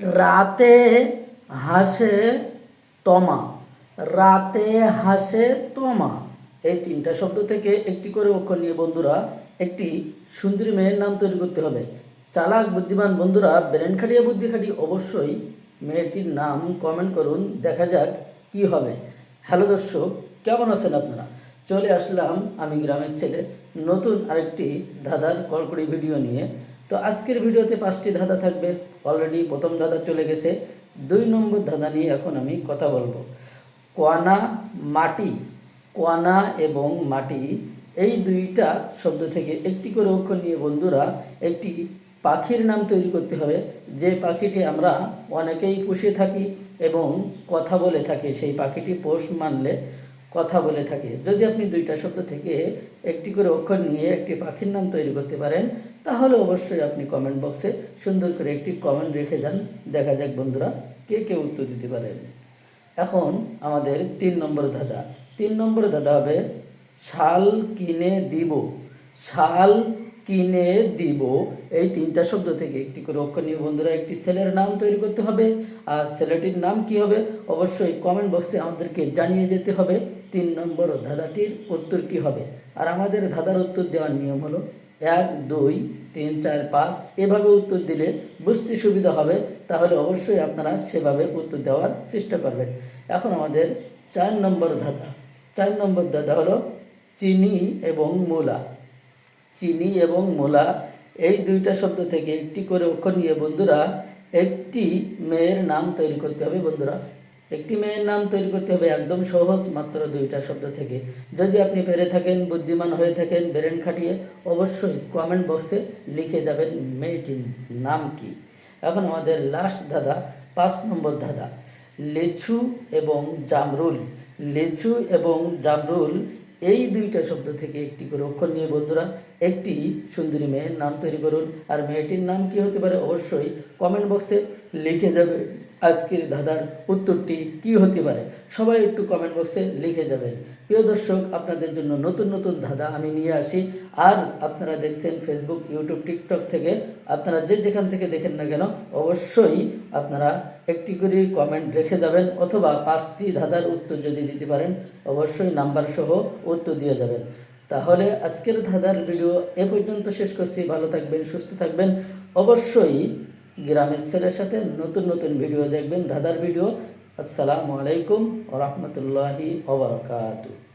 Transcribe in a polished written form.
রাতে হাসে তমা, রাতে হাসে তমা, এই তিনটা শব্দ থেকে একটি করে অক্ষর নিয়ে বন্ধুরা একটি সুন্দরী মেয়ের নাম তৈরি করতে হবে। চালাক বুদ্ধিমান বন্ধুরা ব্রেন খাটিয়ে বুদ্ধি খাটিয়ে অবশ্যই মেয়েটির নাম কমেন্ট করুন, দেখা যাক কি হবে। হ্যালো দর্শক, কেমন আছেন আপনারা? চলে আসলাম আমি গ্রামের ছেলে নতুন আরেকটি ধাঁধার কড়কড়ি ভিডিও নিয়ে। তো আজকের ভিডিওতে 5টি ধাঁধা থাকবে। অলরেডি প্রথম ধাঁধা চলে গেছে, 2 নম্বর ধাঁধা নিয়ে এখন আমি কথা বলবো। কোয়ানা মাটি, কোয়ানা এবং মাটি এই দুইটা শব্দ থেকে একটি করে অক্ষর নিয়ে বন্ধুরা একটি পাখির নাম তৈরি করতে হবে, যে পাখিটি আমরা অনেকেই পুষে থাকি এবং কথা বলে থাকি। সেই পাখিটি পোষ মানলে কথা বলে থাকে। যদি আপনি দুইটা শব্দ থেকে একটি করে অক্ষর নিয়ে একটি পাখির নাম তৈরি করতে পারেন, তাহলে অবশ্যই আপনি কমেন্ট বক্সে সুন্দর করে একটি কমেন্ট রেখে যান, দেখা যাক বন্ধুরা কে কে উত্তর দিতে পারেন। এখন আমাদের 3 নম্বর ধাঁধা। 3 নম্বর ধাঁধা হবে শাল কিনে দিব, শাল কিনে দিব এই তিনটা শব্দ থেকে একটি করে অক্ষর নিয়ে বন্ধুরা একটি ছেলের নাম তৈরি করতে হবে। আর ছেলেটির নাম কি হবে অবশ্যই কমেন্ট বক্সে আমাদেরকে জানিয়ে যেতে হবে 3 নম্বর ধাঁধাটির উত্তর কি হবে। আর আমাদের ধাঁধার উত্তর দেওয়ার নিয়ম হলো 1 2 3 4 5 এভাবে উত্তর দিলে বুঝতে সুবিধা হবে, তাহলে অবশ্যই আপনারা সেভাবে উত্তর দেওয়ার চেষ্টা করবেন। এখন আমাদের 4 নম্বর ধাঁধা। 4 নম্বর ধাঁধা হলো চিনি এবং মূলা, চিনি এবং মূলা এই দুইটা শব্দ থেকে একটি করে অক্ষর নিয়ে বন্ধুরা একটি মেয়ের নাম তৈরি করতে হবে। বন্ধুরা একটি মেয়ের নাম তৈরি করতে হবে, একদম সহজ, মাত্র দুইটা শব্দ থেকে। যদি আপনি পেরে থাকেন, বুদ্ধিমান হয়ে থাকেন, ব্রেন খাটিয়ে অবশ্যই কমেন্ট বক্সে লিখে যাবেন মেয়েটির নাম কি। এখন আমাদের লাস্ট ধাঁধা, 5 নম্বর ধাঁধা লিচু এবং জামরুল, লিচু এবং জামরুল এই দুইটা শব্দ থেকে একটি করে অক্ষর নিয়ে বন্ধুরা একটি সুন্দরী মেয়ের নাম তৈরি করুন। আর মেয়েটির নাম কি হতে পারে অবশ্যই কমেন্ট বক্সে লিখে যাবে আজকের ধাঁধার উত্তরটি কি হতে পারে। সবাই একটু কমেন্ট বক্সে লিখে যাবেন। প্রিয় দর্শক, আপনাদের জন্য নতুন নতুন ধাঁধা আমি নিয়ে আসি। আর আপনারা দেখছেন ফেসবুক, ইউটিউব, টিকটক থেকে, আপনারা যে যেখান থেকে দেখেন না কেন অবশ্যই আপনারা একটি করে কমেন্ট রেখে যাবেন, অথবা 5টি ধাঁধার উত্তর যদি দিতে পারেন অবশ্যই নাম্বার সহ উত্তর দিয়ে যাবেন। তাহলে আজকের ধাঁধার ভিডিও এ পর্যন্ত শেষ করছি। ভালো থাকবেন, সুস্থ থাকবেন। অবশ্যই গ্রামের ছেলের সাথে নতুন নতুন ভিডিও দেখবেন, ধাঁধার ভিডিও। আসসালামু আলাইকুম ওয়া রাহমাতুল্লাহি ওয়া বারাকাতুহু।